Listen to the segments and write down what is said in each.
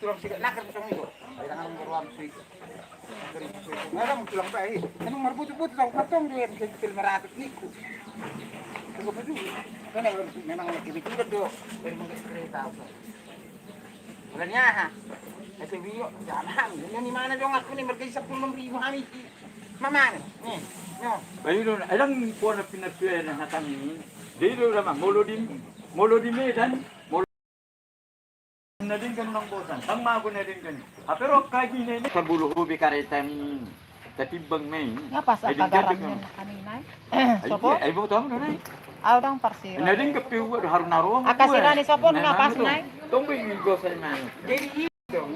tulang sikat nakar pasang itu. Ay nang beruam sik. Ngarang tulang bayi. Emang marbut-but sa katong duwe sa film maratot niku. Tunggu pa dulu. Kan memang lebih do. Dari mungkin kereta apa. Bulannya ha. Ito biyo, jangan. Yan ni mana dong ako ni margay 10,000 kami. Mama nih. No. Bayu alang po na pinagkuya na hatangin. Dito naman molo di Medan, molo na din kan ng bosan. Tama ko na din kan. Pero kagi na sa bulu ubi karetan katibang may. Nga pas ang pagaran niya na kanina. Sopo? Ay mo tama na. Aw dang parsira. Na din kapiwa harunaro. Akasira ni Sopo nga pas na. Tunggu go sa man. Jadi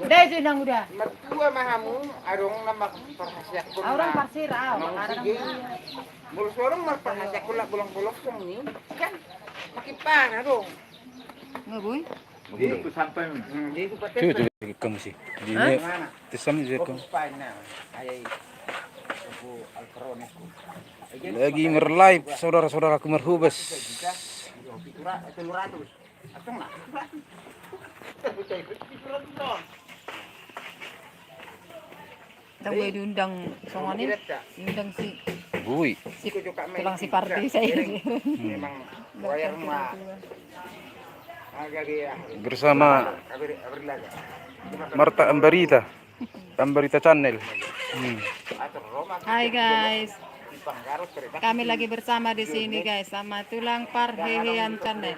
Dahil nang udah. mertua mahamu arong na magparhasyak ko Aw dang parsira aw. sige. Mulu sorong magparhasyak ko la bulong-bulong song ni. Kan makipana dong. Ngaboy. Dito sampai. Di ko patet. Coba kamu sih. Di ini Mana? tesam je kamu. Fokus na. Ay aku alkarones ko. Lagi merlive saudara-saudaraku merhubes. Pura itu 100. Atong na. Dang way diundang songanin. Diundang si Bui. tulang si Pardi saya. Memang wayar mah. Agak dia. Bersama Marta Ambarita. Ambarita Channel. Hai guys. Kami lagi bersama di sini guys sama Tulang Parhehean Channel.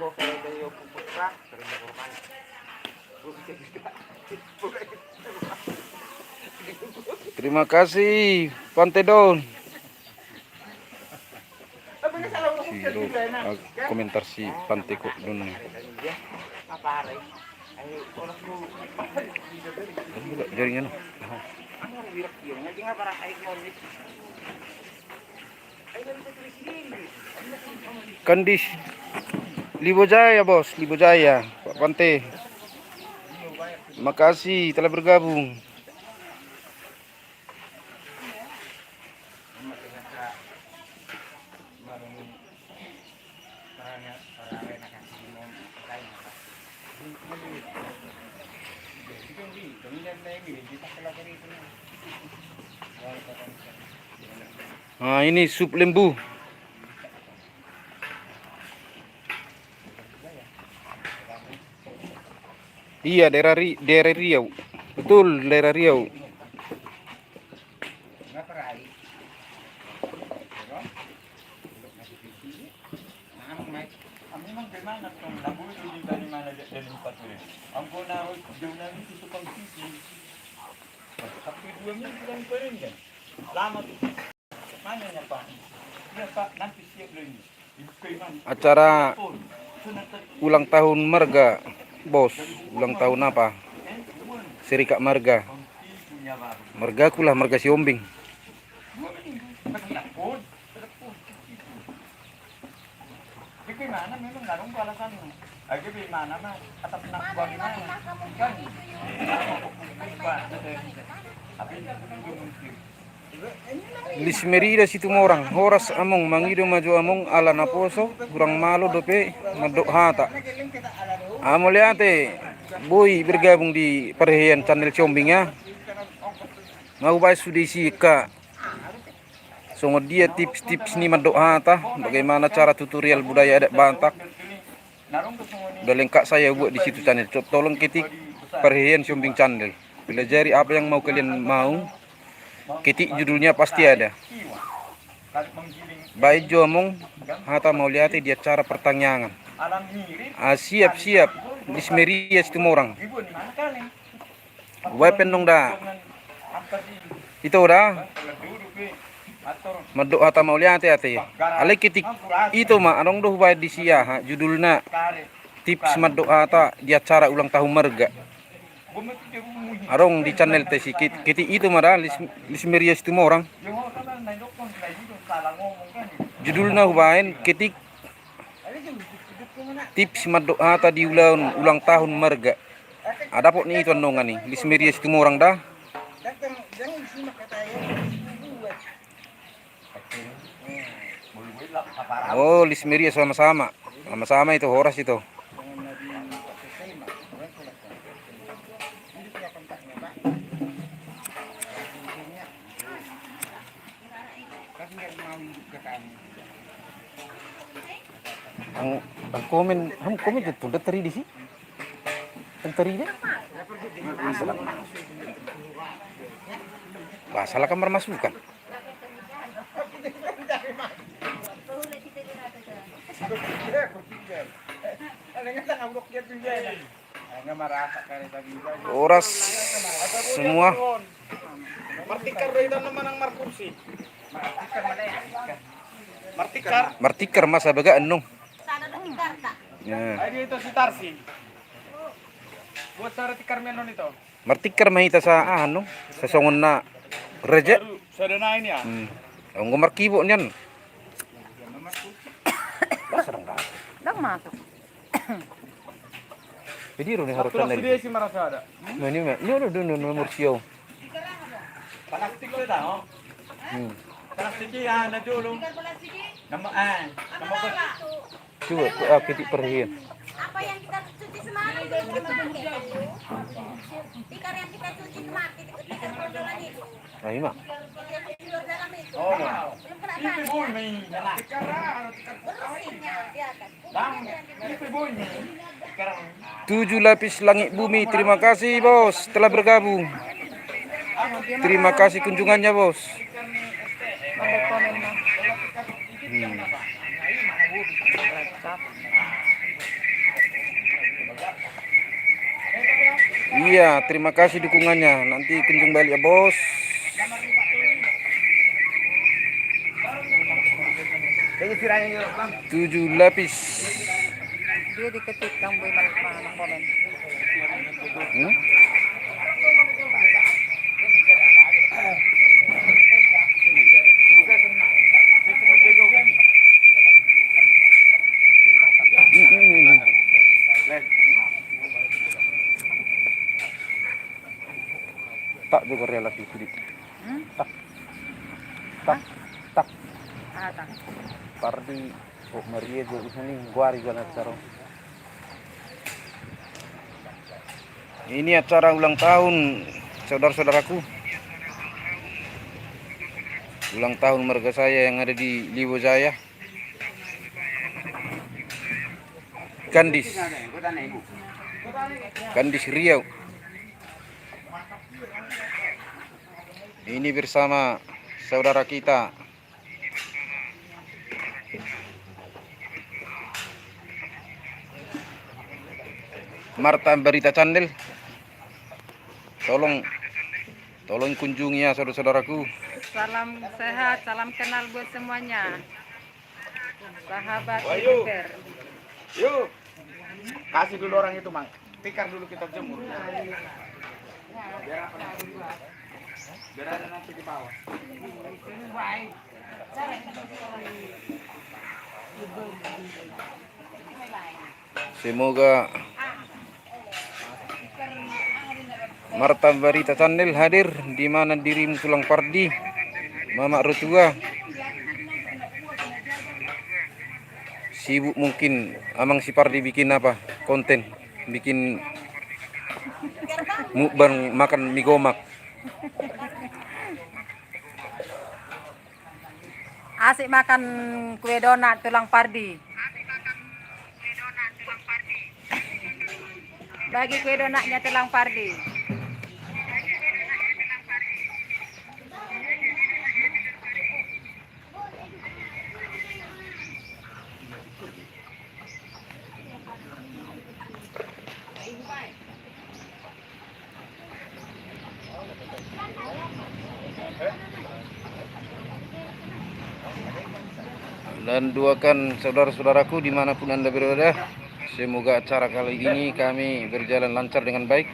Terima kasih Pantedon. Komentar si Pante kok dun. Jaringan. Kandis Libojaya bos, Libojaya Pak Pante. Terima kasih telah bergabung. Nah, ini sup lembu. Iya, daerah Riau. Betul, daerah Riau. Acara ulang tahun marga, bos. Ulang tahun apa? Serikat marga. Marga kulah marga Siombing. Lismerida situ orang horas among mangido maju among ala naposo kurang malu dope madok hata amoliate boy bergabung di Parhehean Channel Siombing ya mau bahas sudisi ka songo dia tips-tips ni madok hata bagaimana cara tutorial budaya adat Batak udah lengkap saya buat di situ channel tolong ketik Parhehean Siombing Channel pelajari apa yang mau kalian mau ketik judulnya pasti ada. Baik Jomong, hata mau lihat dia cara pertanyaan. Siap-siap, Lismeria situ orang. Weapon dong dah. Itu udah. Madok hata mau lihat hati. Ale ketik itu mah anong doh baik di sia judulnya tips madok hata dia cara ulang tahun marga. Arong di channel tesi kiti itu mara Lismeria situ orang judulnya hubain ketik tips madok hata di ulang tahun marga ada pok nih itu nongan nih Lismeria situ orang dah oh Lismeria sama-sama itu horas itu Ham komen itu udah teri di sini. Teri deh. Salah kamar masukan. Oras semua. Martikar masa baga enung. Ya. Itu si Tarsi. Buat cara tikar menon itu. Martikar mahita sa ano, sa songon na reje. Sadana ini ya. Ang markibo niyan. Basarang ka. Lang masuk. Jadi ro ni harus Tulang tanel. dia sih merasa ada. Mani me. Ni ro dun no mursiyo. Plastik ko ito, oh. Plastik yan, na dulu. Nama Coba kita perhatian. Apa yang kita cuci semalam itu tikar yang kita cuci kemarin tikar kotoran itu Nah, ini mah. yang tidur dalam itu Oh, belum kena Ipi boy may nala. bersihnya di atas Ipi boy may. Sekarang 7 lapis langit bumi. Terima kasih, Bos, telah bergabung. Terima kasih kunjungannya, Bos. Ada komen na. Iya, terima kasih dukungannya. Nanti kunjung balik ya, Bos. Tujuh lapis. Dia diketik kang boy mana komen. Hmm? Ini. Tak juga relasi sedikit. Tak. Ata. Pardi oh Maria jo ini guari gana caro. Ini acara ulang tahun saudara-saudaraku. Ulang tahun marga saya yang ada di Liwo Jaya. Kandis Riau. Ini bersama saudara kita Marta Berita Channel. Tolong kunjungi ya saudara-saudaraku. Salam sehat, salam kenal buat semuanya. Sahabat youtuber. Yuk. Kasih dulu orang itu, Mang. Tikar dulu kita jemur. Biar ada nanti di bawah. Semoga Marta Berita Channel hadir di mana dirimu tulang pardi, Mama Rotua. Sibuk mungkin Amang si Pardi bikin apa? Konten, bikin mukbang makan mie gomak. Asik makan kue donat tulang pardi. Bagi kue donatnya tulang pardi. Dan doakan saudara-saudaraku dimanapun Anda berada, semoga acara kali ini kami berjalan lancar dengan baik.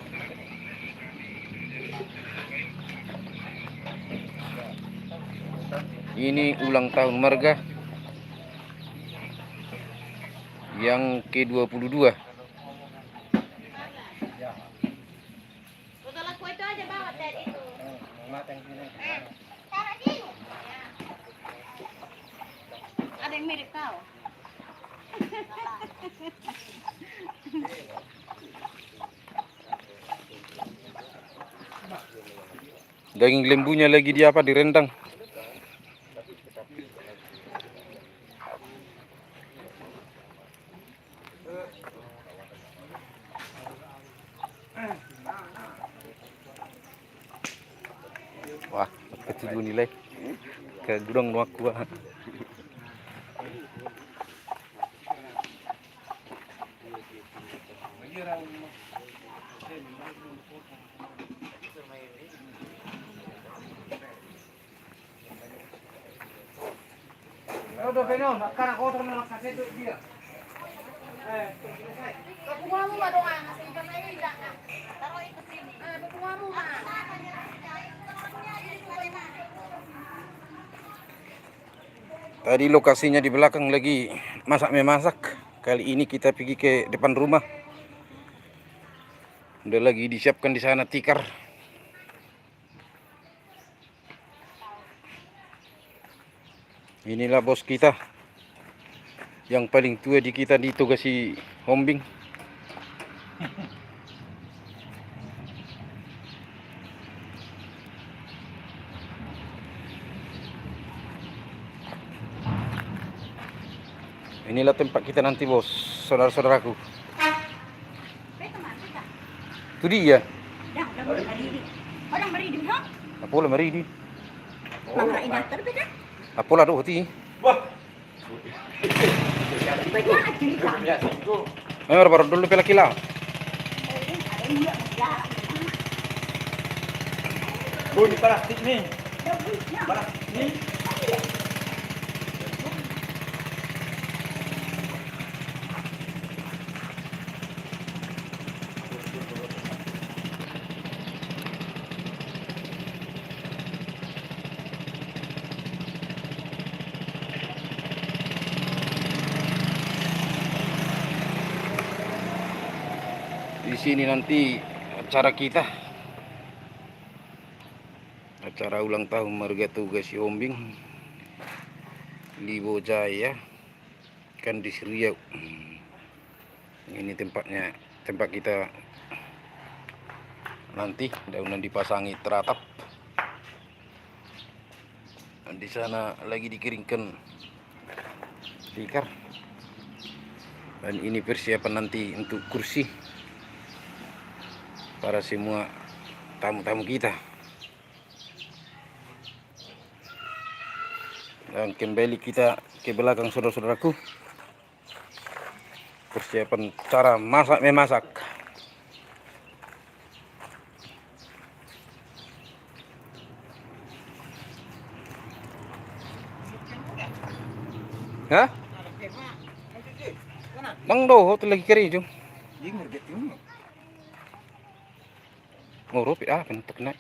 Ini ulang tahun marga yang ke-22. Kalau kue itu aja bawa dari itu taruh sini ada yang mirip kau Daging lembunya lagi di apa? Direndang. Wah, ketujuh nilai ke gudang nuak gua. Udah Beno, sekarang kotor nak kasih itu dia. Kepungamu mah doang, ngasih ikan lagi jangan. Taruh itu sini. Kepungamu mah. Tadi lokasinya di belakang lagi masak-memasak. Kali ini kita pergi ke depan rumah. Udah lagi disiapkan di sana tikar. Inilah bos kita. Yang paling tua di kita ditugasi Hombing. Inilah tempat kita nanti bos, saudara-saudaraku. Itu dia. Orang beri di hak. Apola maridi. Mama indah terbeda. Apola do hoti. Memang baru dulu pela kila. Oh, di plastik nih. Plastik nih. Di sini nanti acara kita, acara ulang tahun Marga Tugasi Hombing Libo Jaya kan di Riau. Ini tempatnya, tempat kita nanti daunan dipasangi teratap. Di sana lagi dikeringkan tikar. Dan ini persiapan nanti untuk kursi para semua tamu-tamu kita. Dan kembali kita ke belakang saudara-saudaraku. Persiapan cara memasak. Hah? Bang do hotel lagi keri jung. Ngurup ah pentek nak.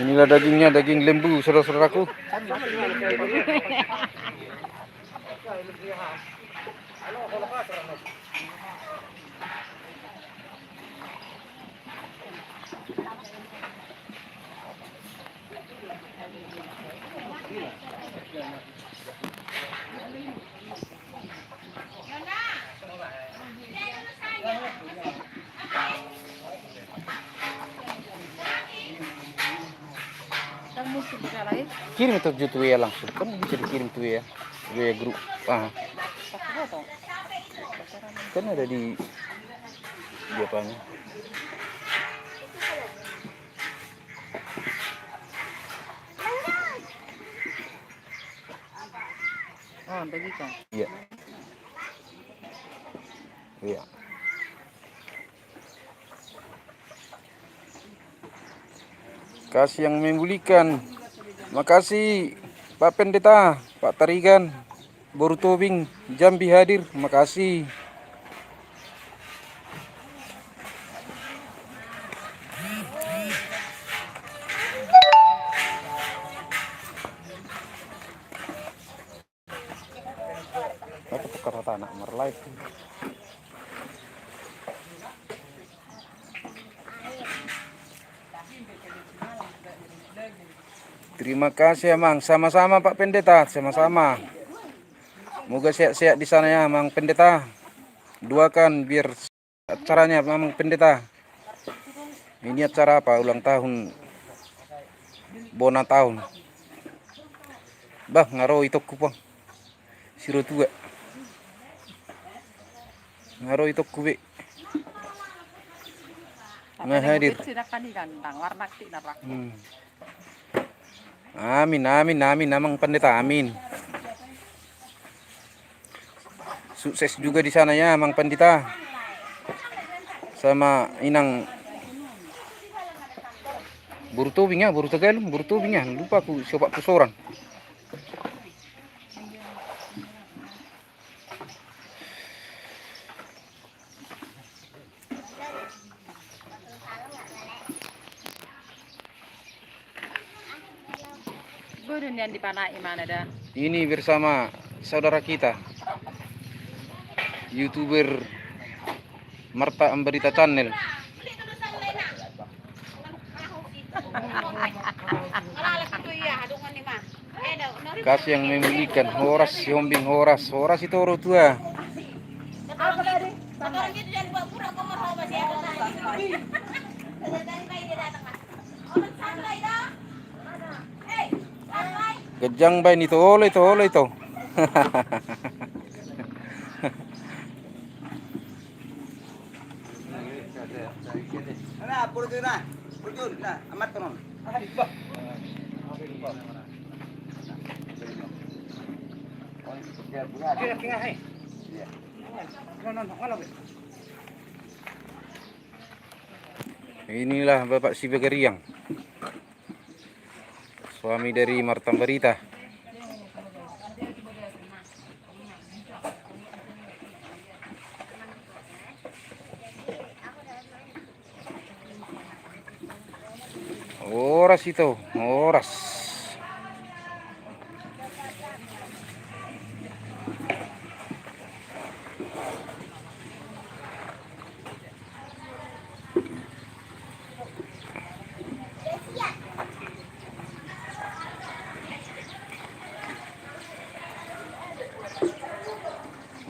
Inilah dagingnya, daging lembu, saudara-saudaraku. Kirim itu tuh ya langsung, kan bisa dikirim tuh ya, via grup. Kan ada di apanya. Oh, bagikan. Iya. Iya. Kasih yang membulikan. Makasih Pak Pendeta, Pak Tarigan, Boru Tobing, Jambi hadir. Makasih. Apa tukar tanah live. Terima kasih Mang, sama-sama Pak Pendeta, sama-sama. Moga sehat-sehat di sana ya Mang Pendeta. Doakan biar acaranya Mang Pendeta. Ini acara apa? Ulang tahun Bona tahun. Bah ngaro itu kupang. Siro tua. Ngaro itu kube. Nah hadir. Amin, amin, amin, Mang Pendeta, amin. Sukses juga di sana ya, Mang Pendeta. Sama Inang Buru tubing ya, buru tegal, buru tubing ya. Lupa aku coba ke seorang. Budun yang dipanai mana dah? Ini bersama saudara kita, YouTuber Marta Ambarita Channel. Kasih yang memulihkan, Horas, Yombing Horas. Horas itu orang tua. Gejang bay nito, oleh itu, oleh itu. Nah, purjun nah. Purjun nah, amat konon. Inilah Bapak Si Bagariang, suami dari Marta Ambarita. Horas itu, horas.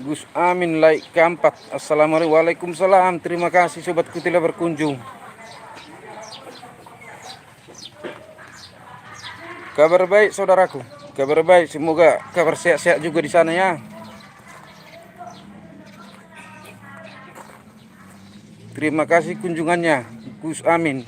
Gus Amin like keempat. Assalamualaikum, waalaikumsalam. Terima kasih sobatku telah berkunjung. Kabar baik saudaraku, kabar baik. Semoga kabar sehat-sehat juga di sana ya. Terima kasih kunjungannya Gus Amin.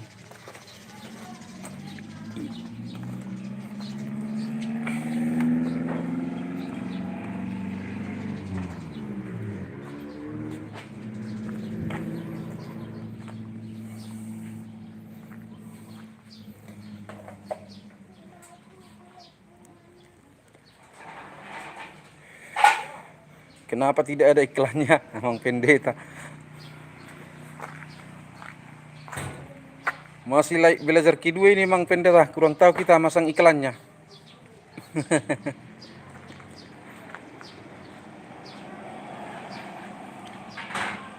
Kenapa tidak ada iklannya, Mang Pendeta? Masih like belajar kedua ini Mang Pendeta, kurang tahu kita masang iklannya.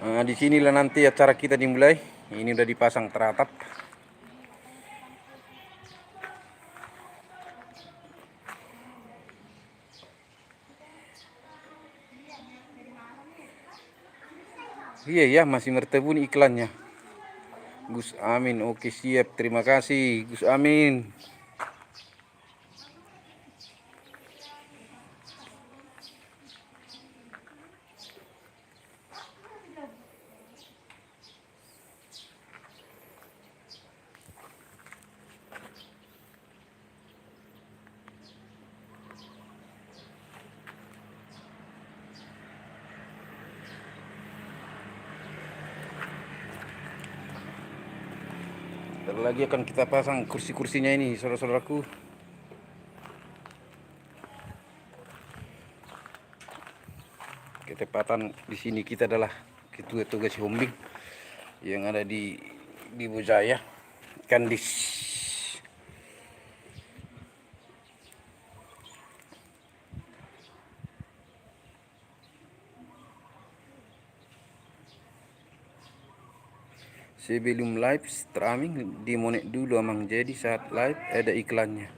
Nah, di sinilah nanti acara kita dimulai. Ini udah dipasang teratap. Iya ya, masih mertebun iklannya. Gus Amin, oke siap. Terima kasih Gus Amin. Bentar lagi akan kita pasang kursi-kursinya ini, saudara-saudaraku. Ketepatan di sini kita adalah Ketua Tugas Hombing yang ada di Bujaya, Kandis. Sebelum live streaming dimonet dulu emang, jadi saat live ada iklannya.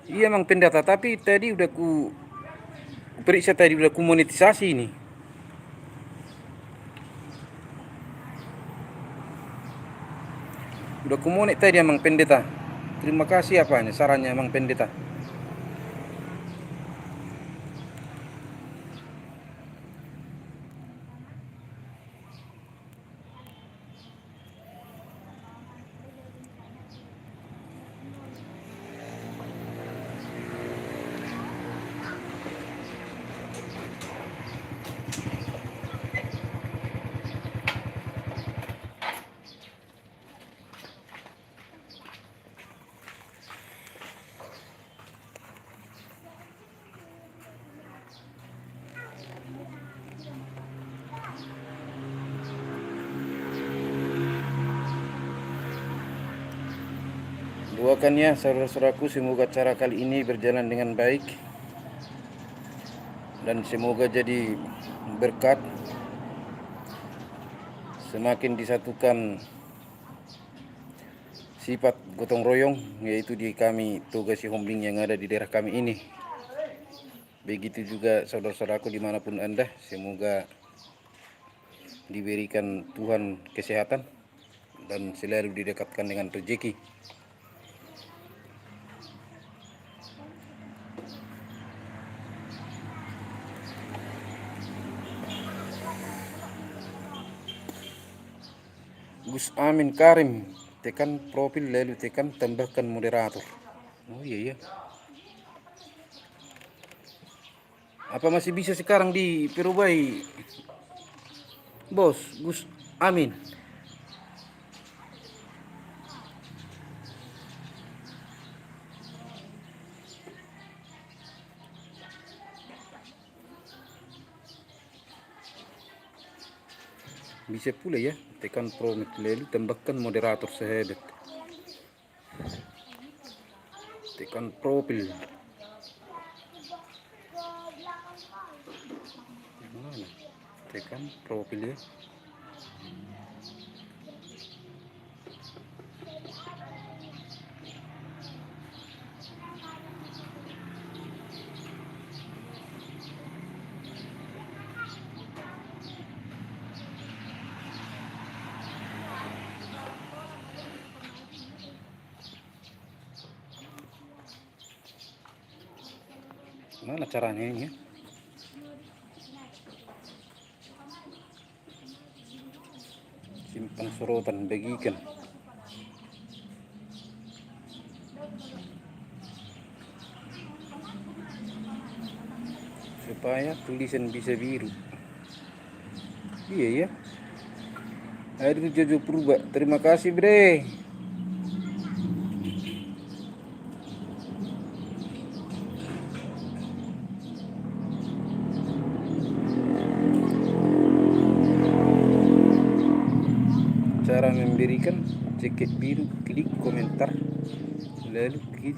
Iya emang pendata, tapi tadi udah ku periksa, tadi udah ku monetisasi ini. Udah ku monet tadi emang pendeta. Terima kasih apanya sarannya emang pendeta. Doakan ya saudara-saudaraku, semoga acara kali ini berjalan dengan baik dan semoga jadi berkat, semakin disatukan sifat gotong royong, yaitu di kami Tugas Hombing yang ada di daerah kami ini. Begitu juga saudara-saudaraku dimanapun Anda, semoga diberikan Tuhan kesehatan dan selalu didekatkan dengan rezeki. Gus Amin Karim, tekan profil lalu tekan tambahkan moderator. Oh iya ya. Apa masih bisa sekarang di Perubai, Bos Gus Amin? Bisa pula ya, tekan profil lalu tambahkan moderator sahabat. Tekan profil. Mana? Tekan profil ya. Mana caranya ini ya? Simpan sorotan, bagikan. Supaya tulisan bisa biru. Iya ya. Aduh Jojo Purba, terima kasih bre. Cara memberikan jaket biru, klik komentar lalu klik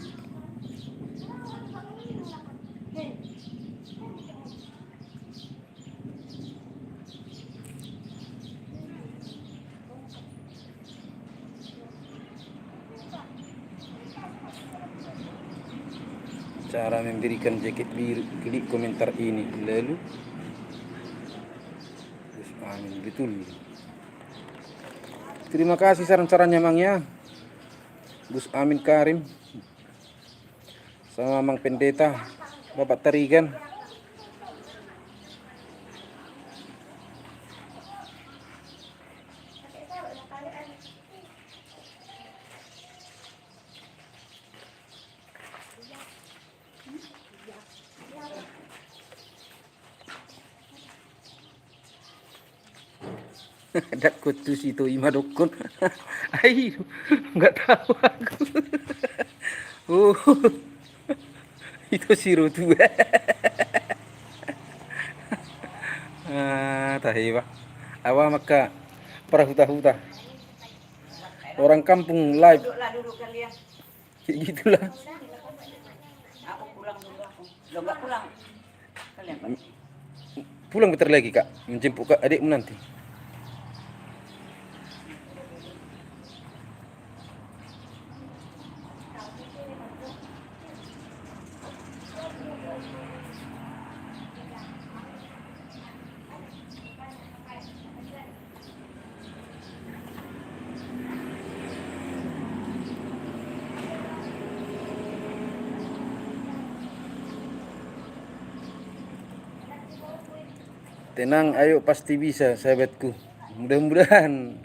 cara memberikan jaket biru, klik komentar ini lalu Gus Amin, betul. Terima kasih saran-sarannya Mang ya, Gus Amin Karim sama Mang Pendeta Bapak Tarigan. Dat kutus itu ima dukun. Ayo, nggak tahu aku. Oh, itu si Rutu. Tahi ba. Awa maka para huta-huta. Orang kampung live. Duduk kalian. Kayak gitulah. Aku pulang dulu aku. Belum nggak pulang. Kalian Pak. Pulang bentar lagi kak, menjemput kak adikmu nanti. Tenang, ayo pasti bisa sahabatku. Mudah-mudahan.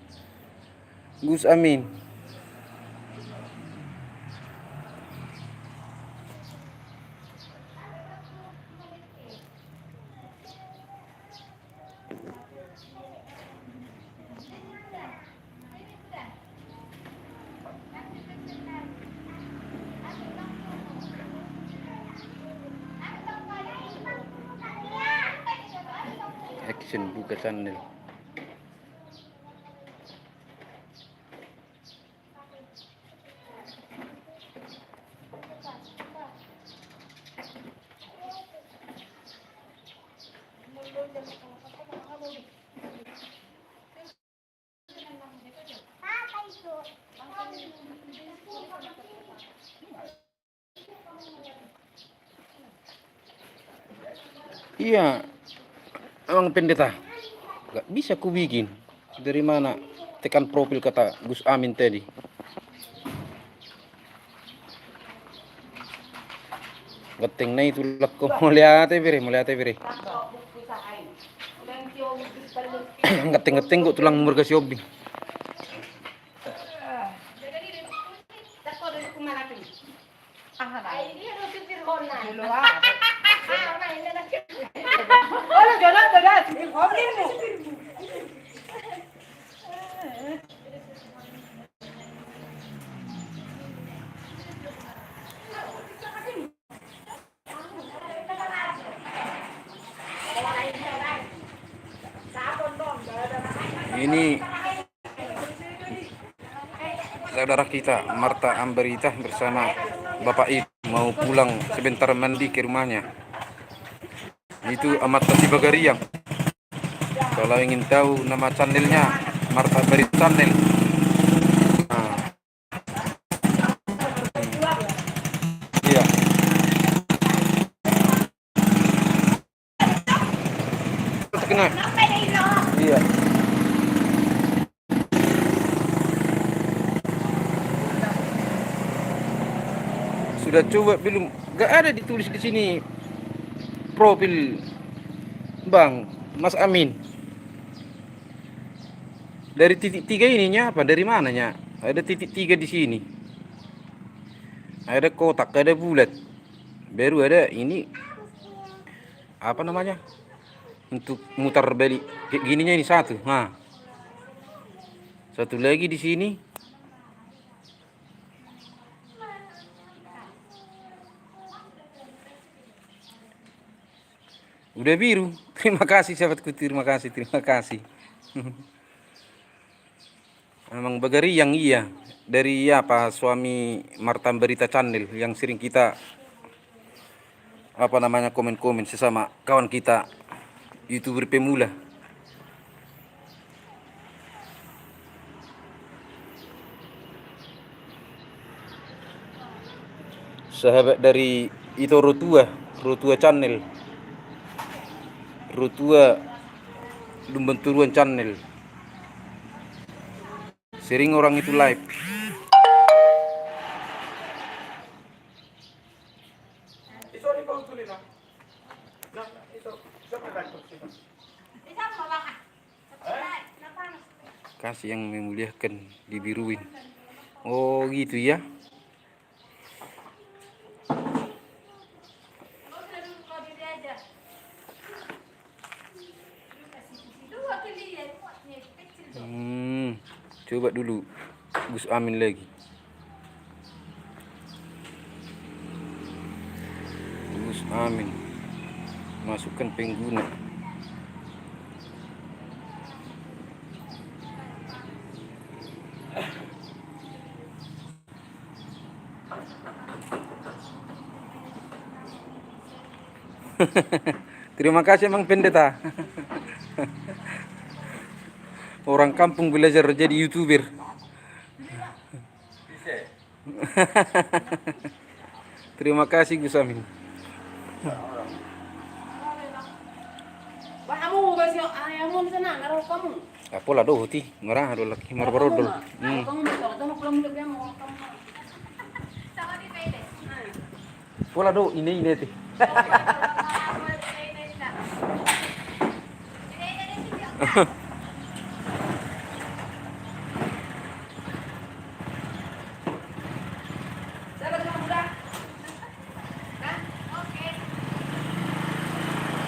Gus amin. Action buka channel. Iya, emang pendeta. Gak bisa ku bikin. Dari mana? Tekan profil kata Gus Amin tadi. Geteng na itu lako mulyate bire. Geteng kok tulang murga siobi. Ini saudara kita Marta Ambarita bersama Bapak Ibu mau pulang sebentar mandi ke rumahnya. Itu Amat Tasi Bagariang. Kalau ingin tahu nama channelnya Marta Ambarita Channel. Nah. Iya. Kena. Iya. Sudah coba belum? Gak ada ditulis di sini profil Bang Mas Amin. Dari titik 3 ininya apa? Dari mananya? Ada titik 3 di sini. Ada kotak, ada bulat. Baru ada ini apa namanya? Untuk mutar balik. Kayak gininya ini satu. Nah. Satu lagi di sini. Udah biru. Terima kasih sahabatku, terima kasih. Emang Bagariang iya. Dari apa suami Marta Ambarita Channel yang sering kita apa namanya komen-komen sesama kawan kita YouTuber pemula. Sahabat dari itu Rotua Channel. Rotua Lumbenturuan Channel. Sering orang itu live. Kasih yang memuliakan dibiruin. Oh gitu ya. Coba dulu Gus Amin lagi. Gus Amin. Masukkan pengguna. Terima kasih Mang Pendeta. Orang kampung belajar jadi YouTuber. Terima kasih Gus Amin. Bah, kamu kasih ayammu di sana, naruh kamu. Apola do ti, marah do laki marbarodol. Kamu betul, kamu pulang dulu dia mau kamu. Pola do ini ti.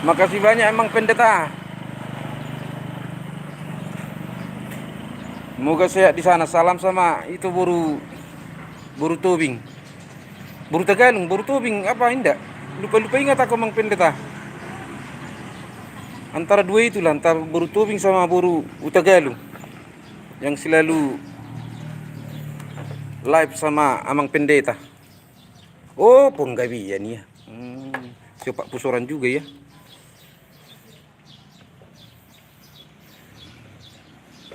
Makasih banyak emang Pendeta. Semoga sehat di sana. Salam sama itu buru tobing. Buru Tagalung, buru tobing apa indah? Lupa ingat aku Mang Pendeta. Antara dua itulah, antara buru tobing sama buru Tagalung. Yang selalu live sama Amang Pendeta. Oh, penggabian ya. Sepak pusoran juga ya.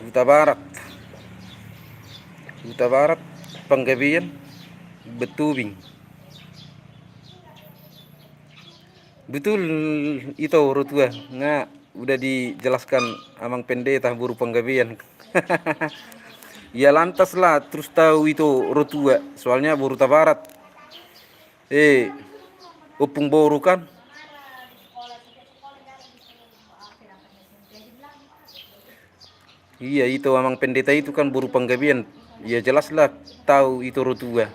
Huta Barat, Panggabian, Betubing. Betul itu Rotua, nggak udah dijelaskan Amang Pendeta buru Panggabian. Ya lantas lah terus tahu itu Rotua, soalnya buru Tabarat. Opung boru kan. Iya itu Amang Pendeta itu kan buru Panggabian. Ya jelaslah tahu itu Rotua.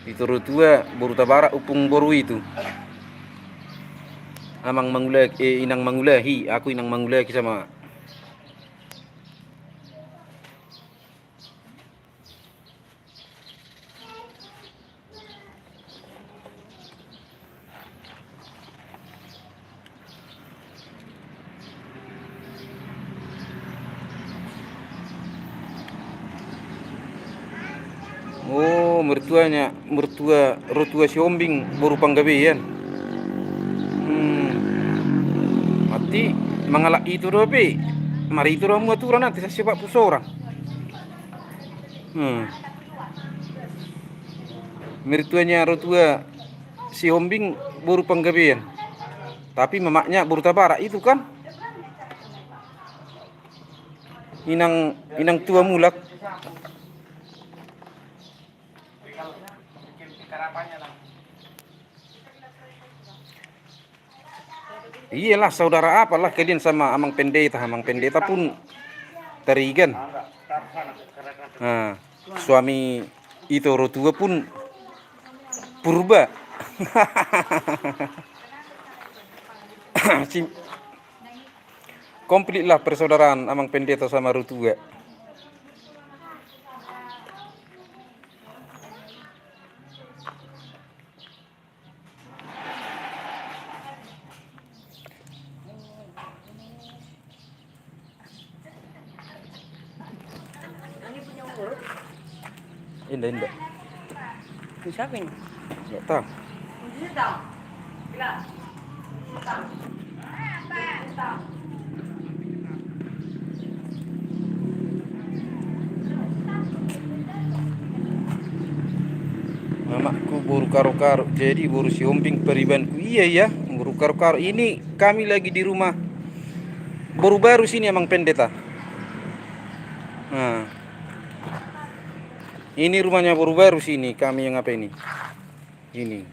Itu Rotua buru Tabarat upung boru itu. Amang Mangulaki, Inang Mangulahi, aku Inang Mangulaki sama. Oh, mertua si Ombing baru Panggabean. Mati mangalak itu dobe. Mari itu ramu aturan nanti saya sepak pusorang. Mertuanya rotua si Ombing baru Panggabean. Tapi mamaknya baru Tabara itu kan. Inang tua mulak. Iyalah saudara apalah kalian sama Amang Pendeta. Amang Pendeta pun terigan. Nah, suami itu rotua pun purba. Komplit lah persaudaraan Amang Pendeta sama rotua. Indah. Siapa ini? Nggak tahu. Mamaku buru karo-karo, jadi buru si Ombing peribanku. Iya ya, buru karo-karo. Ini kami lagi di rumah baru sini Amang Pendeta. Nah, ini rumahnya baru sini. Kami yang apa ini? Ini.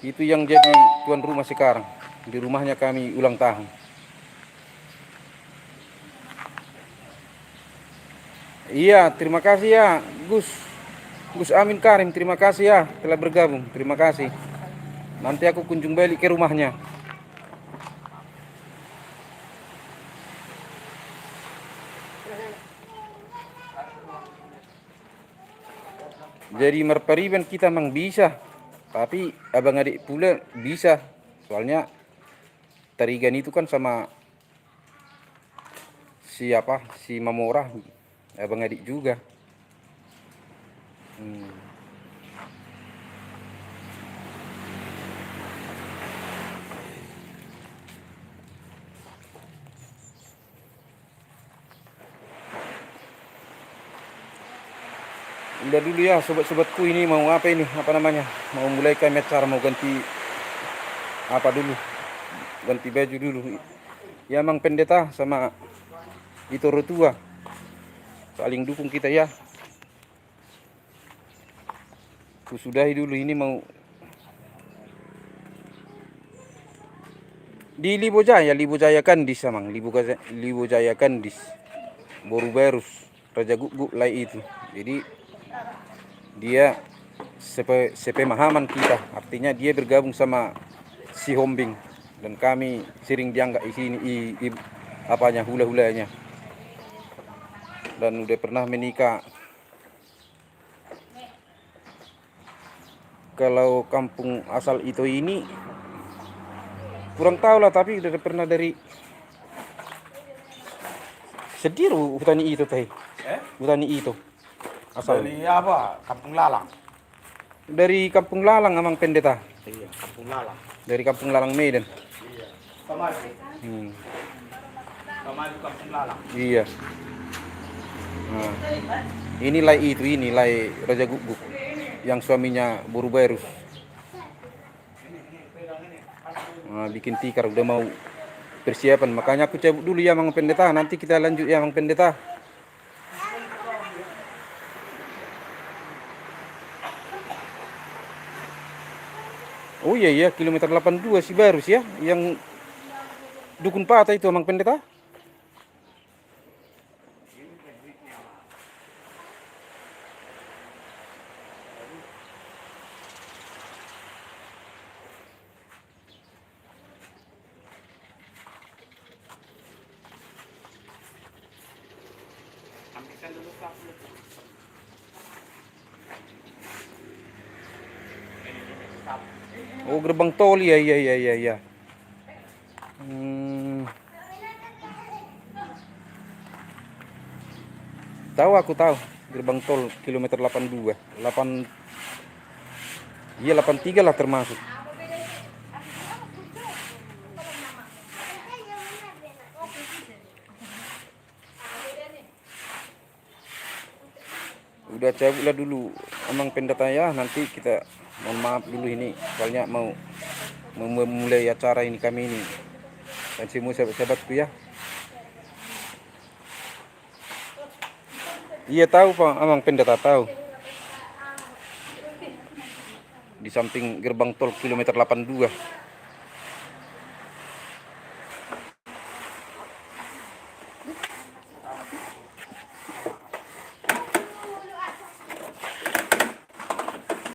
Itu yang jadi tuan rumah sekarang. Di rumahnya kami ulang tahun. Iya, terima kasih ya Gus Amin Karim. Terima kasih ya telah bergabung. Terima kasih. Nanti aku kunjung balik ke rumahnya. Jadi merpariban kita memang bisa, tapi abang adik pula bisa. Soalnya Tarigan itu kan sama siapa si Mamora, abang adik juga. Udah dulu ya sobat-sobatku, ini mau apa ini, apa namanya, mau mulai kami acara, mau ganti apa dulu, ganti baju dulu ya. Mang pendeta sama itu rotua saling dukung kita ya. Kusudahi dulu, ini mau di Libojaya Kandis samang Libojaya Kandis Boruberus Raja Guguk lai itu. Jadi dia sepemahaman kita, artinya dia bergabung sama si Hombing dan kami sering dianggap di sini apanya hula-hulanya, dan udah pernah menikah. Kalau kampung asal itu ini kurang tahu lah, tapi udah pernah dari Sediru hutani itu teh. Hutani itu asal Dari apa? Kampung Lalang. dari Kampung Lalang amang pendeta. Iya, Kampung Lalang. Dari Kampung Lalang Medan. Iya. Kamadu. Kamadu Kampung Lalang. Iya. Nah, ini lai Raja Guguk yang suaminya Boruberus. Nah, bikin tikar udah mau persiapan, makanya aku cabut dulu ya Mang Pendeta, nanti kita lanjut ya Mang Pendeta. Oh iya kilometer 82 si Barus ya, yang Dukun Patah itu Mang Pendeta. Oh gerbang tol ya. Aku tahu gerbang tol kilometer 82 iya 83 lah termasuk. Udah cabutlah dulu Amang Pendeta ya, nanti kita mohon maaf dulu ini, soalnya mau memulai acara ini kami ini dan semua sahabat-sahabatku ya. Iya tahu Pak Amang Pendeta, tahu. Di samping gerbang tol kilometer 82.